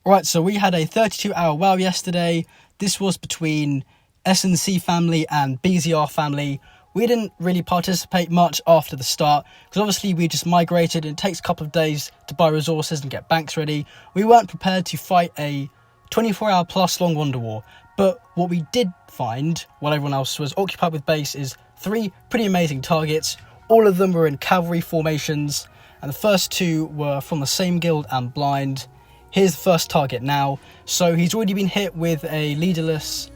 Alright, so we had a 32-hour WoW yesterday. This was between SNC family and BZR family. We didn't really participate much after the start, because obviously we just migrated and it takes a couple of days to buy resources and get banks ready. We weren't prepared to fight a 24-hour plus long Wonder War, but what we did find, while everyone else was occupied with base, is 3 pretty amazing targets. All of them were in cavalry formations, and the first 2 were from the same guild and blind. Here's the first target now. So he's already been hit with a leaderless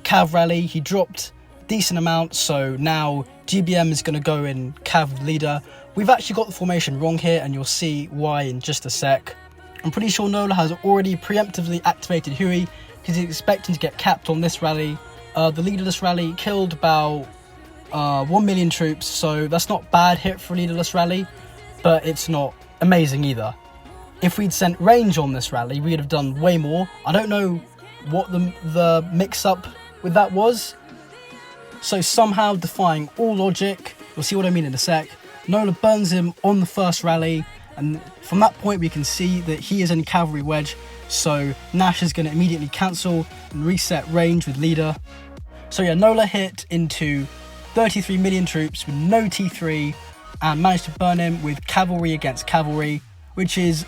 cav rally. He dropped a decent amount, so now GBM is going to go in cav leader. We've actually got the formation wrong here, and you'll see why in just a sec. I'm pretty sure Nola has already preemptively activated Hui, because he's expecting to get capped on this rally. The leaderless rally killed about 1 million troops, so that's not bad hit for a leaderless rally, but it's not amazing either. If we'd sent range on this rally, we'd have done way more. I don't know what the mix-up with that was. So somehow, defying all logic, you'll see what I mean in a sec, Nola burns him on the first rally, and from that point we can see that he is in cavalry wedge, so Nash is going to immediately cancel and reset range with leader. So yeah, Nola hit into 33 million troops with no T3 and managed to burn him with cavalry against cavalry, which is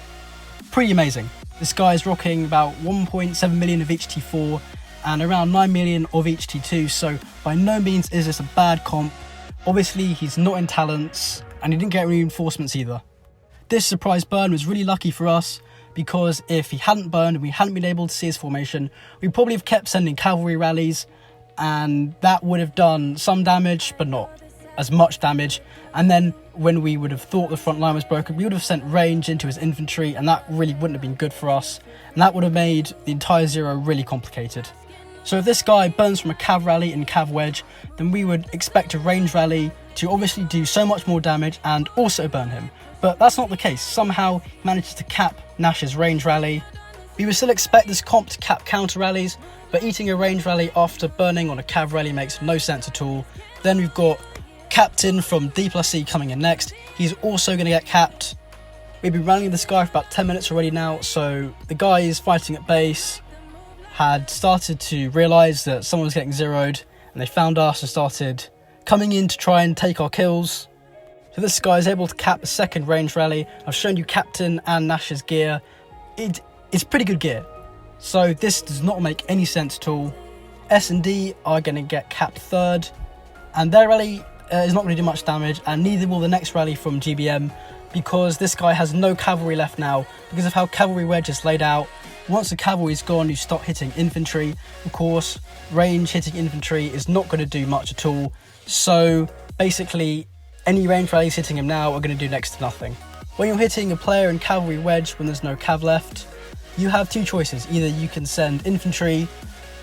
pretty amazing. This guy is rocking about 1.7 million of each T4 and around 9 million of each T2, so by no means is this a bad comp. Obviously he's not in talents and he didn't get reinforcements either. This surprise burn was really lucky for us, because if he hadn't burned and we hadn't been able to see his formation, we probably have kept sending cavalry rallies, and that would have done some damage but not as much damage. And then when we would have thought the front line was broken, we would have sent range into his infantry, and that really wouldn't have been good for us, and that would have made the entire zero really complicated. So if this guy burns from a cav rally in cav wedge, then we would expect a range rally to obviously do so much more damage and also burn him. But that's not the case. Somehow he manages to cap Nash's range rally. We would still expect this comp to cap counter rallies, but eating a range rally after burning on a cav rally makes no sense at all. Then we've got Captain from D+C coming in next. He's also going to get capped. We've been rallying this guy for about 10 minutes already now, so the guy is fighting at base had started to realise that someone was getting zeroed, and they found us and started coming in to try and take our kills. So this guy is able to cap the second range rally. I've shown you Captain and Nash's gear. It's pretty good gear, so this does not make any sense at all. S&D are going to get capped third, and their rally is not going to do much damage, and neither will the next rally from GBM, because this guy has no cavalry left now because of how cavalry wedge is laid out. Once the cavalry is gone, you start hitting infantry. Of course, range hitting infantry is not going to do much at all, so basically any range rallies hitting him now are going to do next to nothing. When you're hitting a player in cavalry wedge when there's no cav left, you have 2 choices. Either you can send infantry,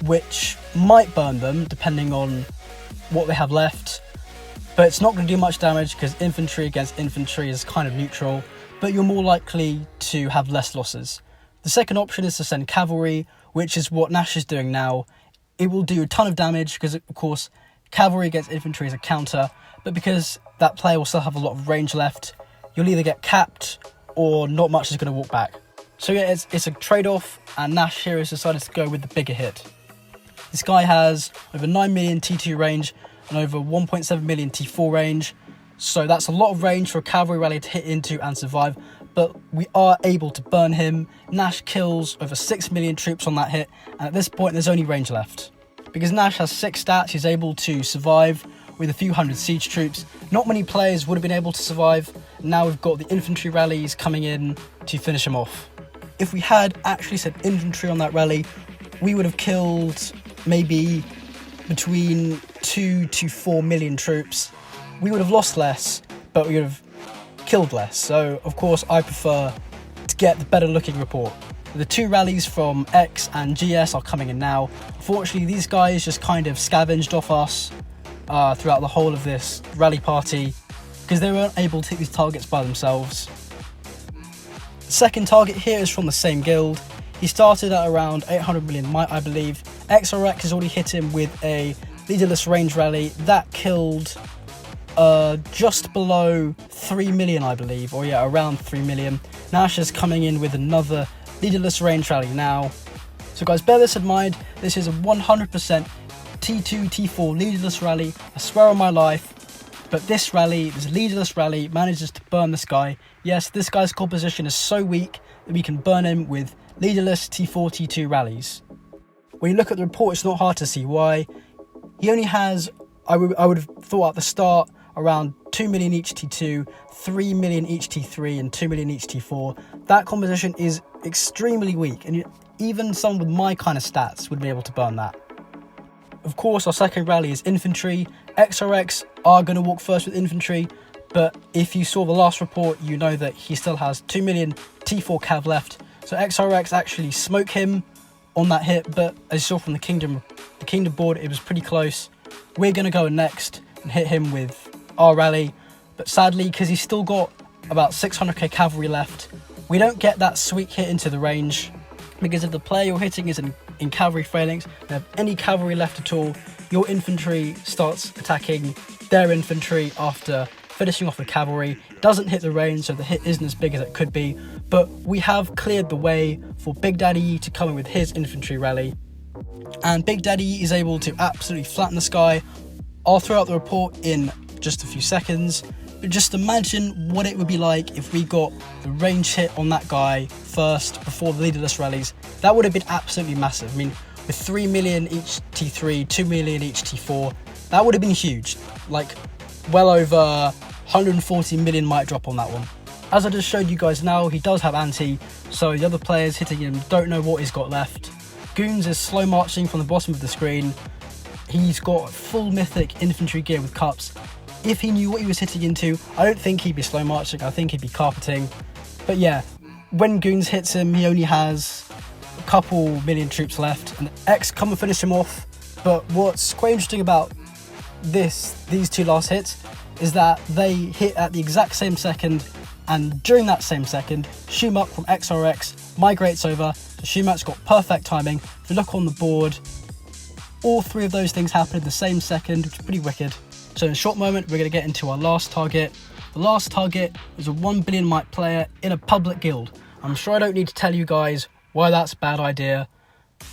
which might burn them depending on what they have left, but it's not going to do much damage because infantry against infantry is kind of neutral, but you're more likely to have less losses. The second option is to send cavalry, which is what Nash is doing now. It will do a ton of damage because, of course, cavalry against infantry is a counter, but because that player will still have a lot of range left, you'll either get capped or not much is going to walk back. So yeah, it's a trade-off, and Nash here has decided to go with the bigger hit. This guy has over 9 million T2 range and over 1.7 million T4 range, so that's a lot of range for a cavalry rally to hit into and survive, but we are able to burn him. Nash kills over 6 million troops on that hit, and at this point there's only range left. Because Nash has 6 stats, he's able to survive with a few hundred siege troops. Not many players would have been able to survive. Now we've got the infantry rallies coming in to finish him off. If we had actually sent infantry on that rally, we would have killed maybe between 2 to 4 million troops. We would have lost less, but we would have killed less. So of course I prefer to get the better looking report. The 2 rallies from X and GS are coming in now. Unfortunately, these guys just kind of scavenged off us throughout the whole of this rally party because they weren't able to hit these targets by themselves. The second target here is from the same guild. He started at around 800 million might, I believe. XRX has already hit him with a leaderless range rally that killed just below 3 million, I believe, or yeah, around 3 million. Nash is coming in with another leaderless range rally now. So guys, bear this in mind, this is a 100% T2, T4 leaderless rally, I swear on my life. But this leaderless rally, manages to burn this guy. Yes, this guy's composition is so weak that we can burn him with leaderless T4, T2 rallies. When you look at the report, it's not hard to see why. He only has, I would have thought at the start, around 2 million each T2, 3 million each T3 and 2 million each T4. That composition is extremely weak, and even someone with my kind of stats would be able to burn that. Of course, our second rally is infantry. XRX are going to walk first with infantry, but if you saw the last report, you know that he still has 2 million T4 cav left. So XRX actually smoke him on that hit, but as you saw from the Kingdom board, it was pretty close. We're going to go next and hit him with our rally, but sadly, because he's still got about 600k cavalry left, we don't get that sweet hit into the range, because if the player you're hitting is in cavalry phalanx, and have any cavalry left at all, your infantry starts attacking their infantry after finishing off the cavalry. It doesn't hit the range, so the hit isn't as big as it could be, but we have cleared the way for Big Daddy Yi to come in with his infantry rally, and Big Daddy Yi is able to absolutely flatten the sky. I'll throw out the report in just a few seconds, but just imagine what it would be like if we got the range hit on that guy first before the leaderless rallies. That would have been absolutely massive. I mean, with 3 million each T3, 2 million each T4, that would have been huge. Like, well over 140 million might drop on that one. As I just showed you guys now, he does have anti, so the other players hitting him don't know what he's got left. Goons is slow marching from the bottom of the screen. He's got full mythic infantry gear with cups. If he knew what he was hitting into, I don't think he'd be slow marching, I think he'd be carpeting. But yeah, when Goons hits him, he only has a couple million troops left, and X come and finish him off. But what's quite interesting about these two last hits is that they hit at the exact same second, and during that same second, Shumuk from XRX migrates over, so Shumuk's got perfect timing. If you look on the board, all three of those things happen in the same second, which is pretty wicked. So in a short moment, we're going to get into our last target. The last target is a 1 billion might player in a public guild. I'm sure I don't need to tell you guys why that's a bad idea.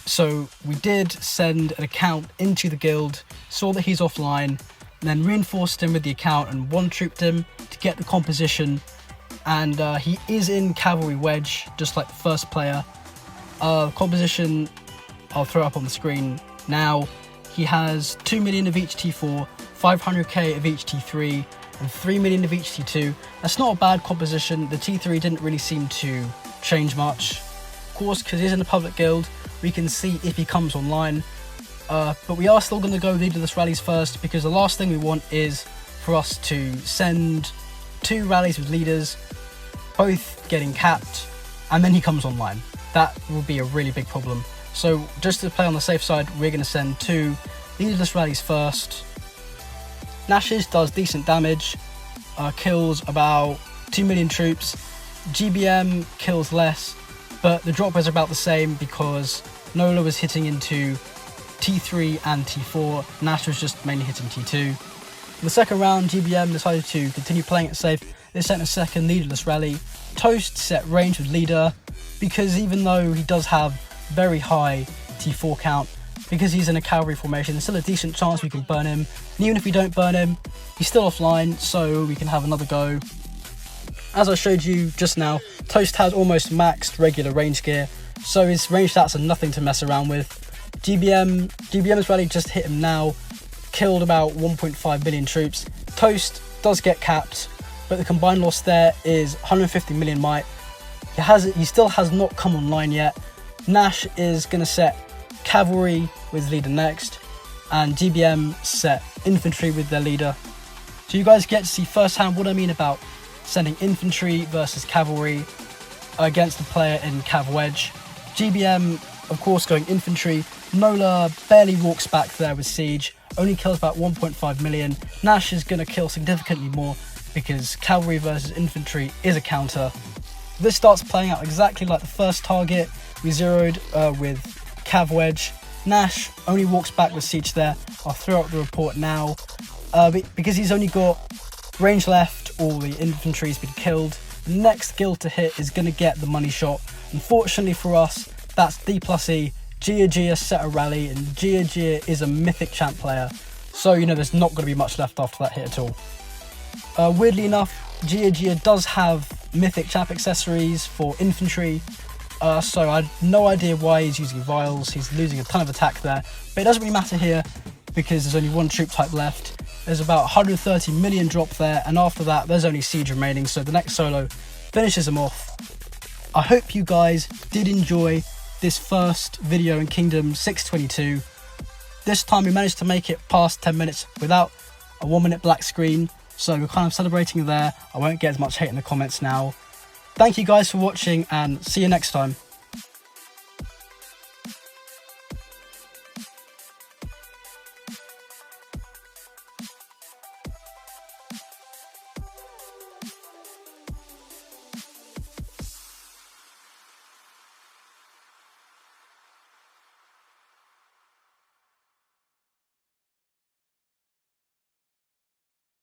So we did send an account into the guild, saw that he's offline, and then reinforced him with the account and one-trooped him to get the composition. And he is in cavalry wedge, just like the first player. Composition, I'll throw up on the screen now. He has 2 million of each T4, 500k of each T3, and 3 million of each T2. That's not a bad composition. The T3 didn't really seem to change much. Of course, because he's in the public guild, we can see if he comes online. But we are still going to go leaderless rallies first, because the last thing we want is for us to send 2 rallies with leaders, both getting capped, and then he comes online. That will be a really big problem. So just to play on the safe side, we're going to send 2 leaderless rallies first. Nash's does decent damage, kills about 2 million troops. GBM kills less, but the drop is about the same because Nola was hitting into T3 and T4, Nash was just mainly hitting T2. In the second round, GBM decided to continue playing it safe. They sent a second leaderless rally. Toast set range with leader, because even though he does have very high T4 count, because he's in a cavalry formation, there's still a decent chance we can burn him. And even if we don't burn him, he's still offline, so we can have another go. As I showed you just now, Toast has almost maxed regular range gear, so his range stats are nothing to mess around with. GBM's rally just hit him now, killed about 1.5 million troops. Toast does get capped, but the combined loss there is 150 million might. He still has not come online yet. Nash is going to set cavalry with leader next, and GBM set infantry with their leader. So you guys get to see firsthand what I mean about sending infantry versus cavalry against the player in cav wedge. GBM, of course, going infantry. Nola barely walks back there with siege, only kills about 1.5 million. Nash is going to kill significantly more because cavalry versus infantry is a counter. This starts playing out exactly like the first target we zeroed with cav wedge. Nash only walks back with siege there. I'll throw out the report now. Because he's only got range left, all the infantry's been killed. The next guild to hit is going to get the money shot. Unfortunately for us, that's D+E, Gia Gia set a rally, and Gia Gia is a mythic champ player. So, you know, there's not going to be much left after that hit at all. Weirdly enough, Gia Gia does have mythic champ accessories for infantry. So I have no idea why he's using vials. He's losing a ton of attack there. But it doesn't really matter here because there's only one troop type left. There's about 130 million drop there. And after that, there's only siege remaining. So the next solo finishes him off. I hope you guys did enjoy this first video in Kingdom 622. This time we managed to make it past 10 minutes without a 1 minute black screen. So we're kind of celebrating there. I won't get as much hate in the comments now. Thank you guys for watching and see you next time.